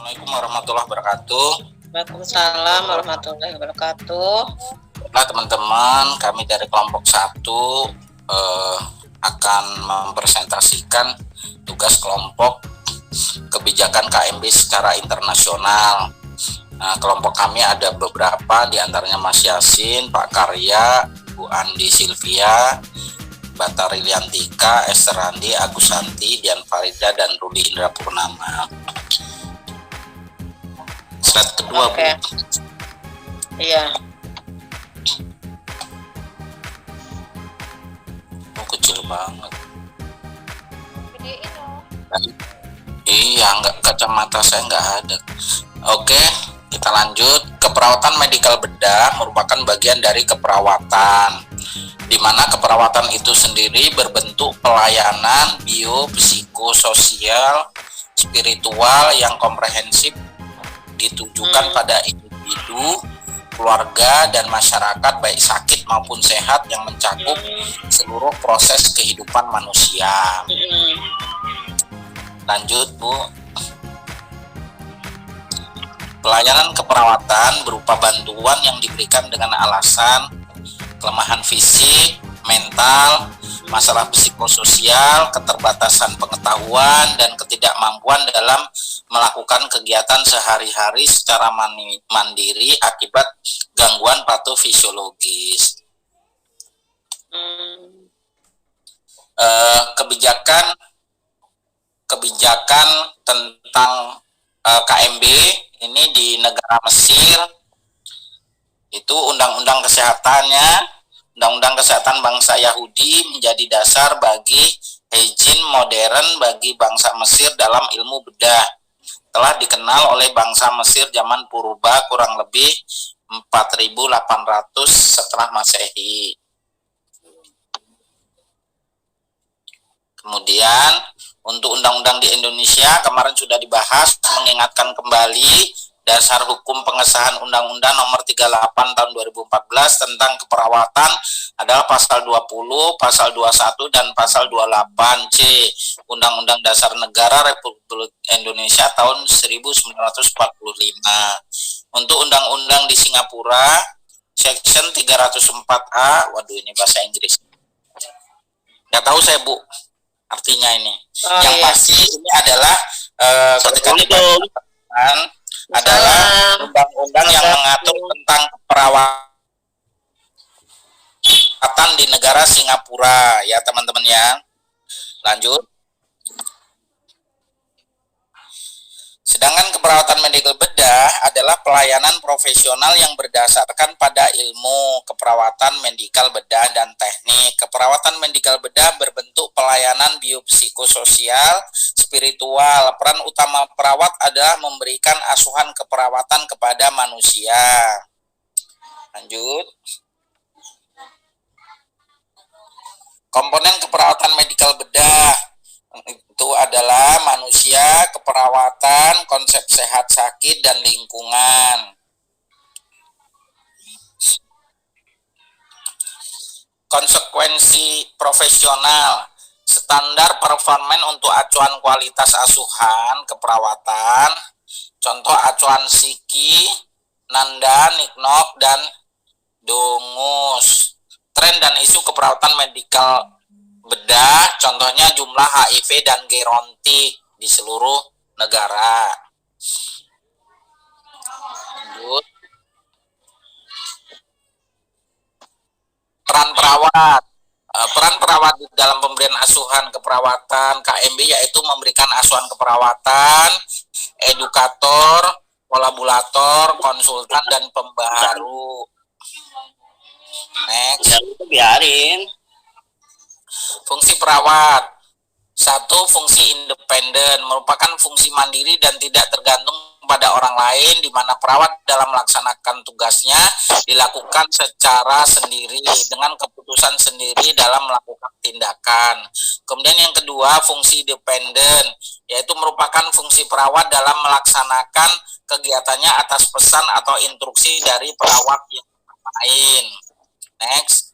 Assalamualaikum warahmatullahi wabarakatuh. Waalaikumsalam warahmatullahi wabarakatuh. Nah teman-teman, kami dari kelompok 1 akan mempresentasikan tugas kelompok kebijakan KMB secara internasional. Nah, kelompok kami ada beberapa, diantaranya Mas Yasin, Pak Karya, Bu Andi Silvia, Batari Liantika, Esther Randi, Agus Santi, Dian Farida, dan Rudi Indra Purnama. Slide kedua, Oke. Bu. Iya. Oh, kecil banget. Gedein dong. Iya, kacamata saya nggak ada. Oke, kita lanjut. Keperawatan medikal bedah merupakan bagian dari keperawatan, di mana keperawatan itu sendiri berbentuk pelayanan biopsikososial spiritual yang komprehensif, ditujukan pada individu, keluarga, dan masyarakat baik sakit maupun sehat, yang mencakup seluruh proses kehidupan manusia. Lanjut, Bu. Pelayanan keperawatan berupa bantuan yang diberikan dengan alasan kelemahan fisik, mental, masalah psikososial, keterbatasan pengetahuan, dan ketidakmampuan dalam melakukan kegiatan sehari-hari secara mandiri akibat gangguan patofisiologis. Kebijakan tentang KMB ini di negara Mesir itu undang-undang kesehatannya, undang-undang kesehatan bangsa Yahudi menjadi dasar bagi hygiene modern bagi bangsa Mesir dalam ilmu bedah. Telah dikenal oleh bangsa Mesir zaman purba kurang lebih 4.800 setelah Masehi. Kemudian untuk undang-undang di Indonesia kemarin sudah dibahas, mengingatkan kembali dasar hukum pengesahan Undang-Undang Nomor 38 Tahun 2014 tentang keperawatan adalah pasal 20, pasal 21, dan pasal 28C Undang-Undang Dasar Negara Republik Indonesia tahun 1945. Untuk undang-undang di Singapura, Section 304A, waduh ini bahasa Inggris. Nggak tahu saya, Bu, artinya ini. Yang pasti ini adalah ketika dibacakan adalah undang-undang yang mengatur tentang keperawatan di negara Singapura, ya teman-teman ya. Lanjut. Sedangkan keperawatan medikal bedah adalah pelayanan profesional yang berdasarkan pada ilmu keperawatan medikal bedah dan teknik. Keperawatan medikal bedah berbentuk pelayanan biopsikososial spiritual. Peran utama perawat adalah memberikan asuhan keperawatan kepada manusia. Lanjut. Komponen keperawatan medikal bedah itu adalah manusia, keperawatan, konsep sehat sakit, dan lingkungan. Konsekuensi profesional, standar performan untuk acuan kualitas asuhan keperawatan, contoh acuan Siki, Nanda, Niknok, dan Dongus. Tren dan isu keperawatan medikal bedah, contohnya jumlah HIV dan gerontik di seluruh negara. Lanjut. Peran perawat. Peran perawat di dalam pemberian asuhan keperawatan KMB yaitu memberikan asuhan keperawatan, edukator, kolaborator, konsultan, dan pembaharu. Next. Biarin. Fungsi perawat. 1. Fungsi independen, merupakan fungsi mandiri dan tidak tergantung pada orang lain, di mana perawat dalam melaksanakan tugasnya dilakukan secara sendiri dengan keputusan sendiri dalam melakukan tindakan. Kemudian yang kedua, fungsi dependen, yaitu merupakan fungsi perawat dalam melaksanakan kegiatannya atas pesan atau instruksi dari perawat yang lain. Next.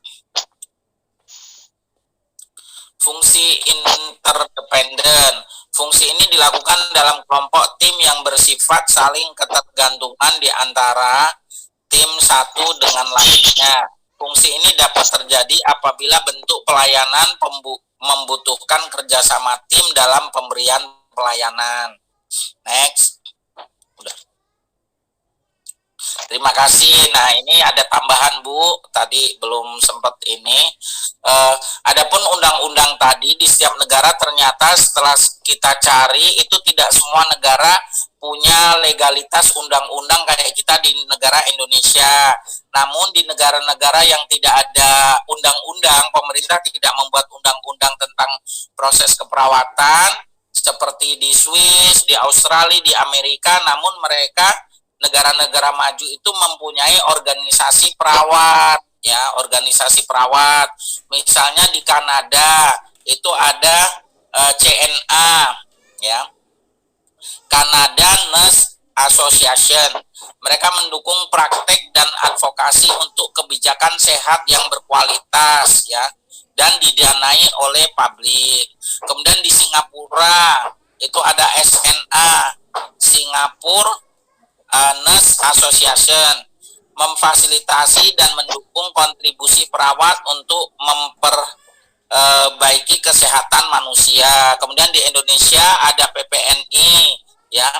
Fungsi interdependen, Fungsi ini dilakukan dalam kelompok tim yang bersifat saling ketergantungan di antara tim satu dengan lainnya. Fungsi ini dapat terjadi apabila bentuk pelayanan membutuhkan kerjasama tim dalam pemberian pelayanan. Next. Udah. Terima kasih. Nah, ini ada tambahan Bu, tadi belum sempat ini. Adapun undang-undang tadi di setiap negara ternyata setelah kita cari itu tidak semua negara punya legalitas undang-undang kayak kita di negara Indonesia. Namun di negara-negara yang tidak ada undang-undang, pemerintah tidak membuat undang-undang tentang proses keperawatan seperti di Swiss, di Australia, di Amerika, namun mereka negara-negara maju itu mempunyai organisasi perawat, ya, organisasi perawat. Misalnya di Kanada itu ada CNA, ya, Canada Nurse Association. Mereka mendukung praktek dan advokasi untuk kebijakan sehat yang berkualitas, ya, dan didanai oleh publik. Kemudian di Singapura itu ada SNA, Singapore Nurse Association, memfasilitasi dan mendukung kontribusi perawat untuk memperbaiki kesehatan manusia. Kemudian di Indonesia ada PPNI, ya,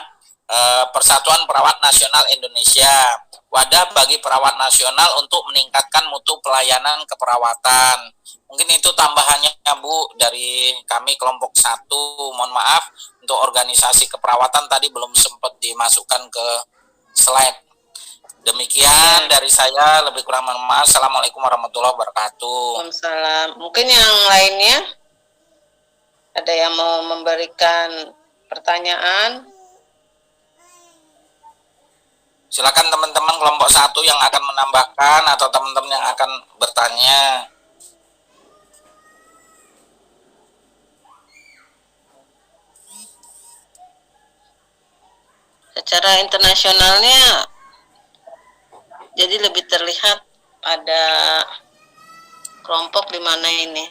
Persatuan Perawat Nasional Indonesia, wadah bagi perawat nasional untuk meningkatkan mutu pelayanan keperawatan. Mungkin itu tambahannya Bu dari kami kelompok 1. Mohon maaf untuk organisasi keperawatan tadi belum sempat dimasukkan ke slide. Demikian dari saya, lebih kurang mohon maaf. Assalamualaikum warahmatullahi wabarakatuh. Waalaikumsalam. Mungkin yang lainnya ada yang mau memberikan pertanyaan? Silakan teman-teman kelompok 1 yang akan menambahkan atau teman-teman yang akan bertanya. Secara internasionalnya jadi lebih terlihat pada kelompok di mana ini.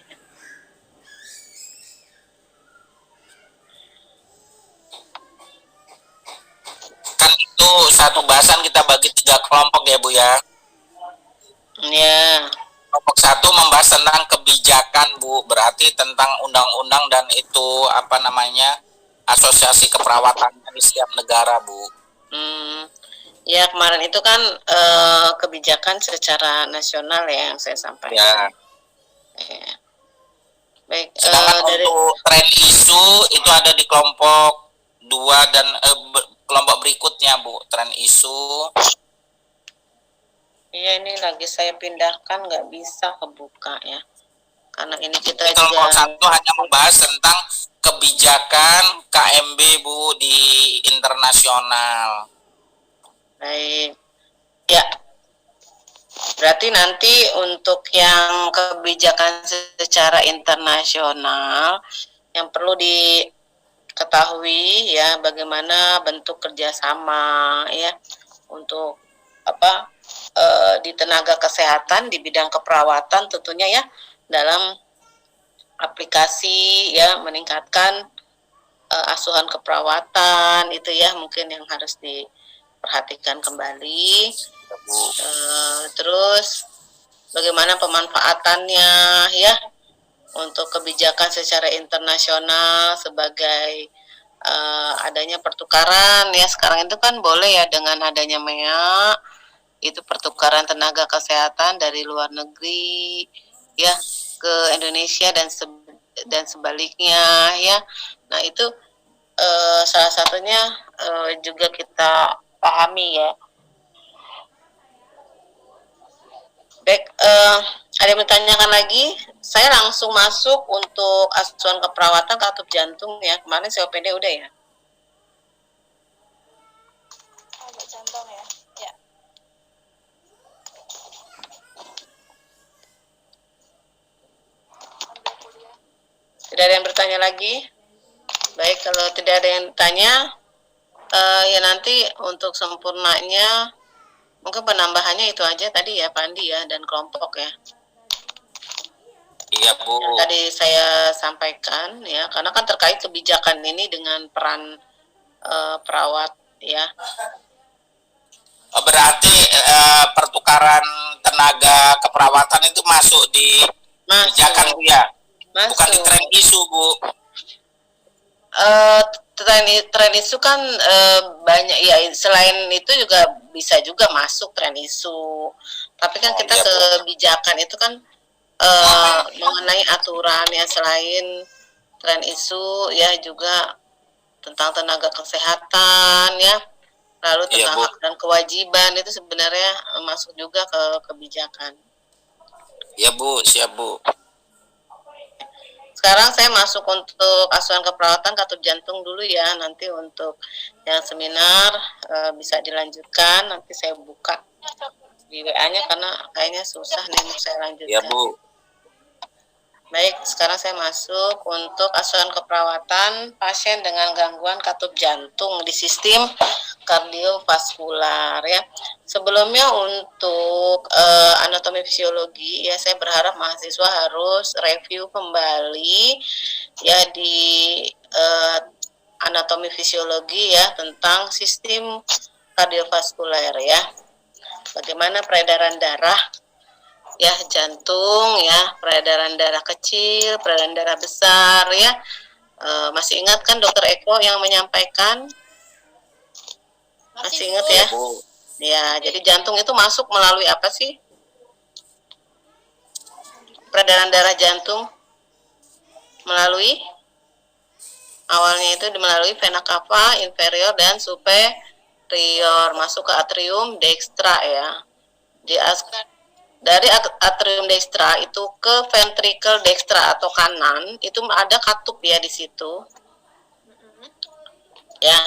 Kan itu satu bahasan kita bagi 3 kelompok ya Bu ya. Ya. Kelompok 1 membahas tentang kebijakan Bu, berarti tentang undang-undang dan itu apa namanya asosiasi keperawatannya di setiap negara Bu. Ya kemarin itu kan kebijakan secara nasional ya yang saya sampaikan. Ya. Ya. Baik. Sedangkan untuk tren isu itu ada di kelompok 2 dan kelompok berikutnya Bu, tren isu. Iya, ini lagi saya pindahkan, nggak bisa kebuka ya. Karena ini kita kelompok juga 1 hanya membahas tentang kebijakan KMB Bu di internasional. baik. Ya. Berarti nanti untuk yang kebijakan secara internasional yang perlu diketahui ya bagaimana bentuk kerjasama ya untuk apa di tenaga kesehatan di bidang keperawatan tentunya ya dalam aplikasi ya meningkatkan asuhan keperawatan itu ya mungkin yang harus diperhatikan kembali. Terus bagaimana pemanfaatannya ya untuk kebijakan secara internasional sebagai adanya pertukaran ya sekarang itu kan boleh ya dengan adanya MEA itu pertukaran tenaga kesehatan dari luar negeri ya ke Indonesia dan sebaliknya ya. Nah itu salah satunya juga kita pahami ya. Baik, ada yang bertanyakan lagi? Saya langsung masuk untuk asuhan keperawatan katup jantung ya. Kemarin COPD udah ya. Untuk jantung ya. Ya. Tidak ada yang bertanya lagi? Baik, kalau tidak ada yang bertanya, ya nanti untuk sempurnanya mungkin penambahannya itu aja tadi ya Pak Andi ya dan kelompok ya. Iya Bu. yang tadi saya sampaikan ya, karena kan terkait kebijakan ini dengan peran perawat ya. Berarti pertukaran tenaga keperawatan itu masuk di kebijakan Bu ya, bukan di tren isu Bu. Tren isu kan banyak ya, selain itu juga bisa juga masuk tren isu, tapi kan kita kebijakan itu kan mengenai aturan ya, selain tren isu ya juga tentang tenaga kesehatan ya, lalu tentang hak dan kewajiban itu sebenarnya masuk juga ke kebijakan. Ya Bu, siap Bu. Sekarang saya masuk untuk asuhan keperawatan katup jantung dulu ya, nanti untuk yang seminar bisa dilanjutkan, nanti saya buka di WA-nya karena kayaknya susah nih mau saya lanjutkan. Ya Bu. Baik, sekarang saya masuk untuk asuhan keperawatan pasien dengan gangguan katup jantung di sistem kardiovaskular ya. Sebelumnya untuk anatomi fisiologi ya, saya berharap mahasiswa harus review kembali ya di anatomi fisiologi ya tentang sistem kardiovaskuler ya. Bagaimana peredaran darah ya, jantung ya, peredaran darah kecil, peredaran darah besar ya. Masih ingat kan Dokter Eko yang menyampaikan? Masih ingat ya? Ya, jadi jantung itu masuk melalui apa sih? Peredaran darah jantung melalui awalnya itu melalui vena cava inferior dan superior, masuk ke atrium dextra ya. Dari atrium dextra itu ke ventricle dextra atau kanan itu ada katup ya di situ. Ya,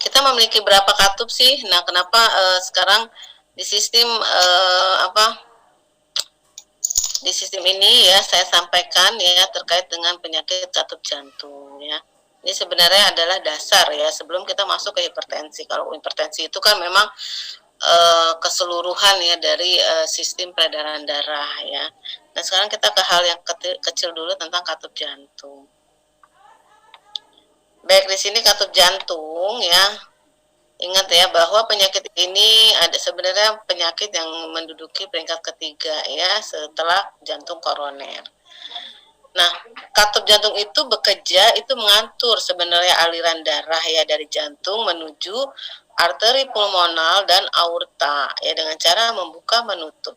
kita memiliki berapa katup sih? Nah, kenapa sekarang di sistem di sistem ini ya saya sampaikan ya terkait dengan penyakit katup jantung ya. Ini sebenarnya adalah dasar ya sebelum kita masuk ke hipertensi. Kalau hipertensi itu kan memang keseluruhan ya dari sistem peredaran darah ya. Nah, sekarang kita ke hal yang kecil dulu tentang katup jantung. Baik, di sini katup jantung ya. Ingat ya bahwa penyakit ini ada sebenarnya penyakit yang menduduki peringkat ketiga ya setelah jantung koroner. Nah, katup jantung itu bekerja itu mengatur sebenarnya aliran darah ya dari jantung menuju arteri pulmonal dan aorta ya dengan cara membuka menutup.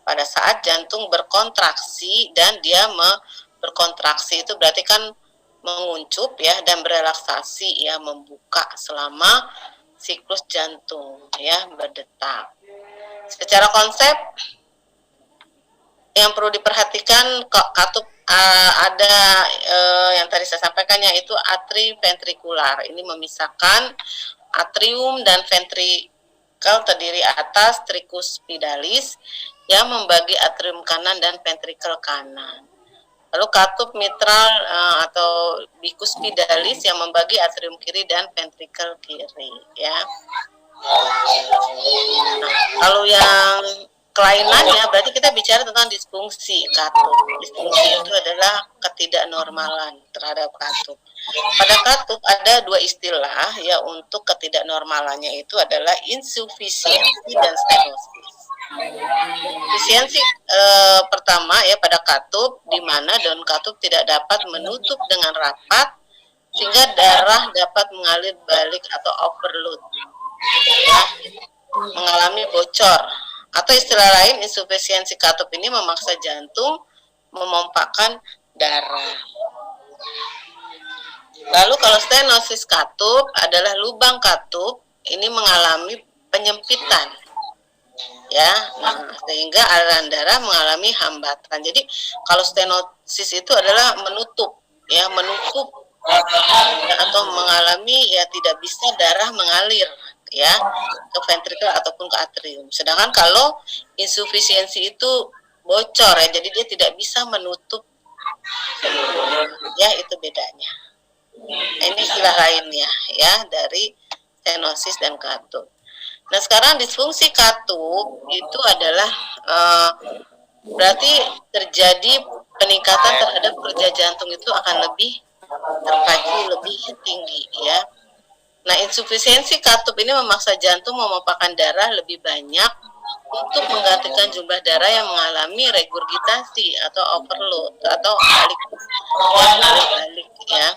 Pada saat jantung berkontraksi dan dia berkontraksi itu berarti kan menguncup ya dan berelaksasi ya, membuka selama siklus jantung ya berdetak. Secara konsep yang perlu diperhatikan katup ada yang tadi saya sampaikan yaitu atriventrikular. Ini memisahkan atrium dan ventrikel terdiri atas tricuspidalis yang membagi atrium kanan dan ventrikel kanan. Lalu katup mitral atau bicuspidalis yang membagi atrium kiri dan ventrikel kiri ya. Nah, kalau yang kelainannya berarti kita bicara tentang disfungsi katup. Disfungsi itu adalah ketidaknormalan terhadap katup. Pada katup ada dua istilah ya untuk ketidaknormalannya, itu adalah insufisiensi dan stenosis. Efisiensi pertama ya pada katup di mana daun katup tidak dapat menutup dengan rapat sehingga darah dapat mengalir balik atau overload ya, mengalami bocor, atau istilah lain insufisiensi katup ini memaksa jantung memompakan darah. Lalu kalau stenosis katup adalah lubang katup ini mengalami penyempitan ya, sehingga aliran darah mengalami hambatan. Jadi kalau stenosis itu adalah menutup ya, menutup ya, atau mengalami ya tidak bisa darah mengalir ya ke ventrikel ataupun ke atrium. Sedangkan kalau insufisiensi itu bocor ya, jadi dia tidak bisa menutup ya, itu bedanya. Ini istilah lainnya ya dari stenosis dan katup. Nah, sekarang disfungsi katup itu adalah berarti terjadi peningkatan terhadap kerja jantung itu akan lebih terkaji lebih tinggi ya. Nah, insufisiensi katup ini memaksa jantung memompahkan darah lebih banyak untuk menggantikan jumlah darah yang mengalami regurgitasi atau overload atau balik ya.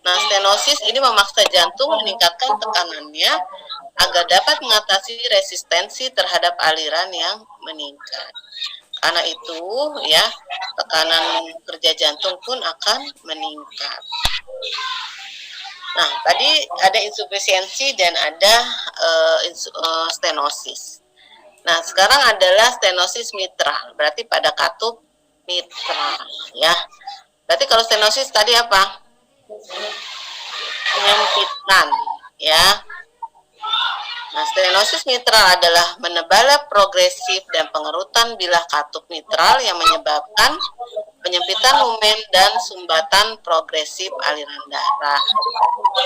Nah, stenosis ini memaksa jantung meningkatkan tekanannya agar dapat mengatasi resistensi terhadap aliran yang meningkat. Karena itu, ya, tekanan kerja jantung pun akan meningkat. Nah, tadi ada insufisiensi dan ada stenosis. Nah, sekarang adalah stenosis mitral, berarti pada katup mitral, ya. Berarti kalau stenosis tadi apa? Penyempitan, ya. Nah, stenosis mitral adalah menebalnya progresif dan pengerutan bilah katup mitral yang menyebabkan penyempitan lumen dan sumbatan progresif aliran darah.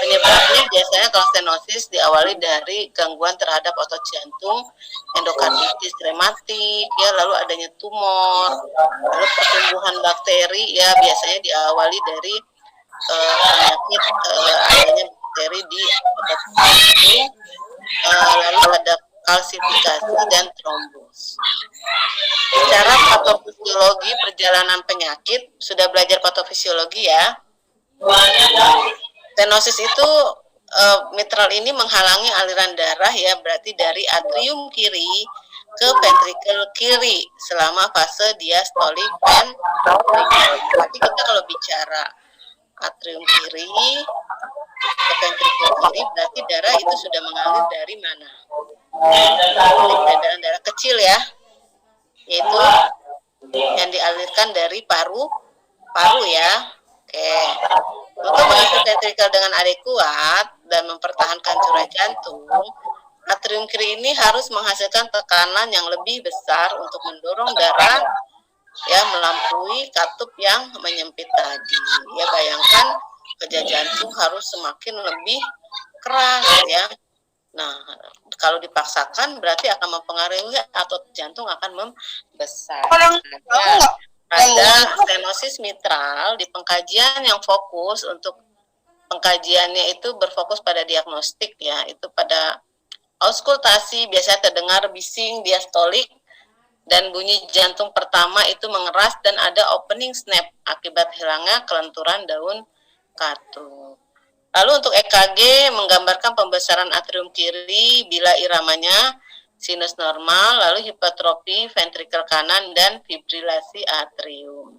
Penyebabnya biasanya kalau stenosis diawali dari gangguan terhadap otot jantung, endokarditis rematik, ya, lalu adanya tumor, lalu pertumbuhan bakteri, ya, biasanya diawali dari penyakit adanya bakteri di otot jantung, lalu ada kalsifikasi dan trombos. Secara patofisiologi perjalanan penyakit, sudah belajar patofisiologi ya. Stenosis itu mitral ini menghalangi aliran darah, ya, berarti dari atrium kiri ke ventrikel kiri selama fase diastolik ventrikel. Tapi kita kalau bicara atrium kiri ke ventrikel kiri, berarti darah itu sudah mengalir dari mana? Dari darah kecil ya, yaitu yang dialirkan dari paru ya. Oke. Untuk mengisi ventrikel dengan adekuat dan mempertahankan curah jantung, atrium kiri ini harus menghasilkan tekanan yang lebih besar untuk mendorong darah, ya, melampaui katup yang menyempit tadi. Ya, bayangkan kerja jantung harus semakin lebih keras ya. Nah, kalau dipaksakan berarti akan mempengaruhi otot jantung akan membesar. Ada stenosis mitral di pengkajian yang fokus, untuk pengkajiannya itu berfokus pada diagnostik ya, itu pada auskultasi biasanya terdengar bising diastolik dan bunyi jantung pertama itu mengeras dan ada opening snap akibat hilangnya kelenturan daun katup. Lalu untuk EKG menggambarkan pembesaran atrium kiri bila iramanya sinus normal, lalu hipertrofi ventrikel kanan dan fibrilasi atrium.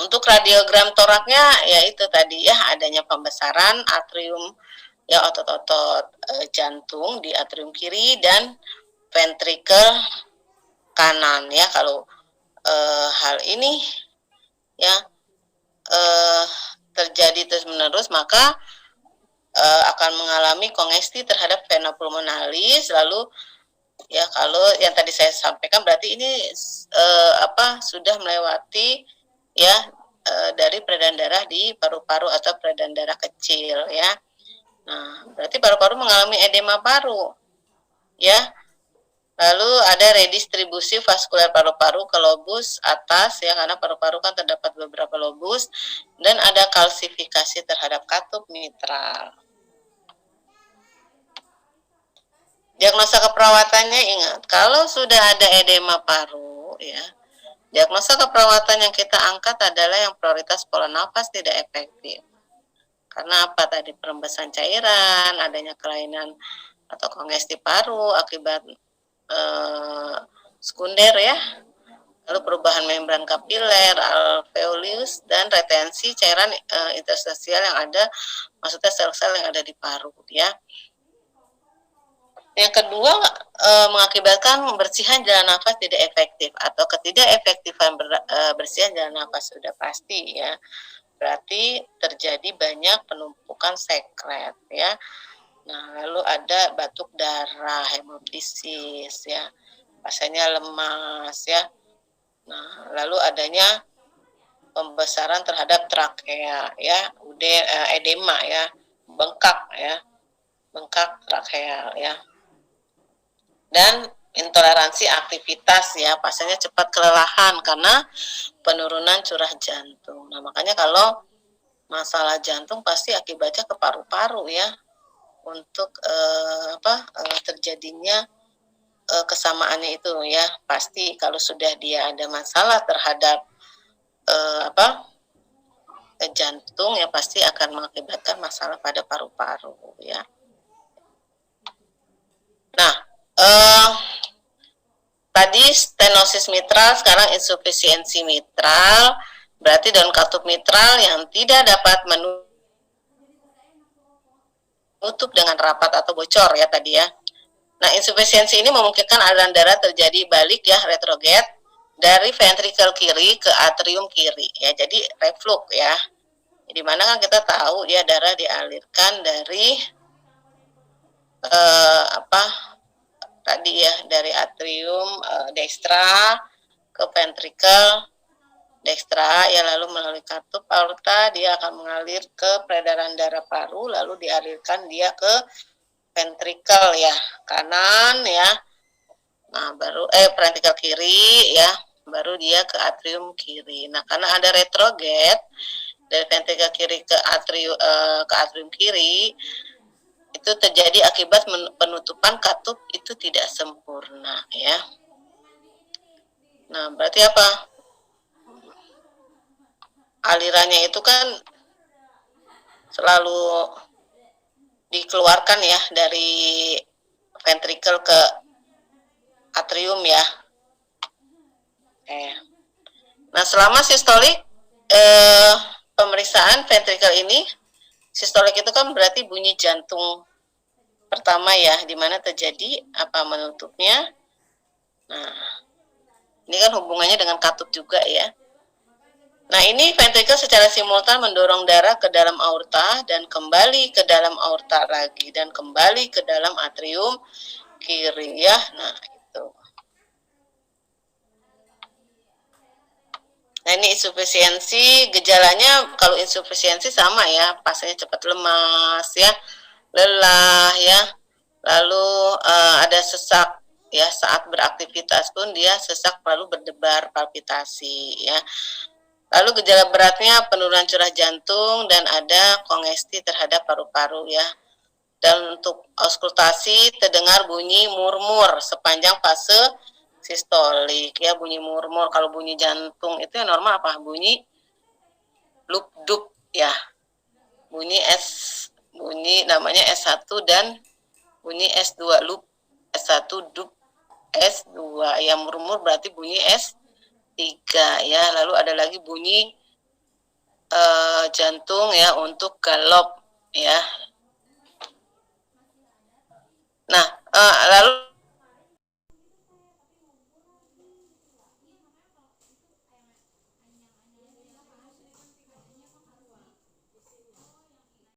Untuk radiogram toraknya ya itu tadi ya, adanya pembesaran atrium, ya, otot-otot jantung di atrium kiri dan ventrikel kanan ya. Kalau hal ini ya terjadi terus-menerus, maka akan mengalami kongesti terhadap vena pulmonalis. Lalu ya, kalau yang tadi saya sampaikan berarti ini sudah melewati ya dari peredaran darah di paru-paru atau peredaran darah kecil ya. Nah, berarti paru-paru mengalami edema paru ya. Lalu ada redistribusi vaskuler paru-paru ke lobus atas ya, karena paru-paru kan terdapat beberapa lobus, dan ada kalsifikasi terhadap katup mitral. Diagnosa keperawatannya, ingat, kalau sudah ada edema paru ya, diagnosa keperawatan yang kita angkat adalah yang prioritas pola nafas tidak efektif. Karena apa tadi? Perembesan cairan, adanya kelainan atau kongesti paru akibat sekunder ya, lalu perubahan membran kapiler, alveolus, dan retensi cairan interstisial yang ada, maksudnya sel-sel yang ada di paru ya. Yang kedua, mengakibatkan bersihan jalan nafas tidak efektif atau ketidakefektifan bersihan jalan nafas sudah pasti ya. Berarti terjadi banyak penumpukan sekret ya. Nah, lalu ada batuk darah, hemoptisis ya, pasiennya lemas ya. Nah, lalu adanya pembesaran terhadap trakea ya, edema ya, bengkak trakea ya. Dan intoleransi aktivitas ya, pasiennya cepat kelelahan karena penurunan curah jantung. Nah, makanya kalau masalah jantung pasti akibatnya ke paru-paru ya, untuk terjadinya kesamaannya itu ya, pasti kalau sudah dia ada masalah terhadap jantung ya, pasti akan mengakibatkan masalah pada paru-paru ya. Nah, tadi stenosis mitral, sekarang insufisiensi mitral, berarti daun katup mitral yang tidak dapat menutup dengan rapat atau bocor ya tadi ya. Nah, insufisiensi ini memungkinkan aliran darah terjadi balik ya, retrograde, dari ventrikel kiri ke atrium kiri ya, jadi reflux ya. Di mana kan kita tahu ya, darah dialirkan dari tadi ya, dari atrium dextra ke ventrikel dextra ya, lalu melalui katup aorta dia akan mengalir ke peredaran darah paru, lalu dialirkan dia ke ventrikel ya kanan ya. Nah, baru ventrikel kiri ya, baru dia ke atrium kiri. Nah, karena ada retrograde dari ventrikel kiri ke atrium kiri, itu terjadi akibat penutupan katup itu tidak sempurna ya. Nah, berarti apa? Alirannya itu kan selalu dikeluarkan ya dari ventrikel ke atrium ya. Nah, selama sistolik pemeriksaan ventrikel ini, sistolik itu kan berarti bunyi jantung pertama ya, di mana terjadi menutupnya. Nah, ini kan hubungannya dengan katup juga ya. Nah, ini ventrikel secara simultan mendorong darah ke dalam aorta dan kembali ke dalam aorta lagi dan kembali ke dalam atrium kiri ya. Nah, itu. Nah, ini insufisiensi, gejalanya kalau insufisiensi sama ya, pasiennya cepat lemas ya, lelah ya, lalu ada sesak ya, saat beraktivitas pun dia sesak, lalu berdebar, palpitasi ya. Lalu gejala beratnya penurunan curah jantung dan ada kongesti terhadap paru-paru ya. Dan untuk auskultasi terdengar bunyi murmur sepanjang fase sistolik ya, bunyi murmur. Kalau bunyi jantung itu yang normal apa? Bunyi lup-dup ya. Bunyi namanya S1 dan bunyi S2, lup S1 dup S2 ya, murmur berarti bunyi S3 ya. Lalu ada lagi bunyi jantung ya untuk galop ya.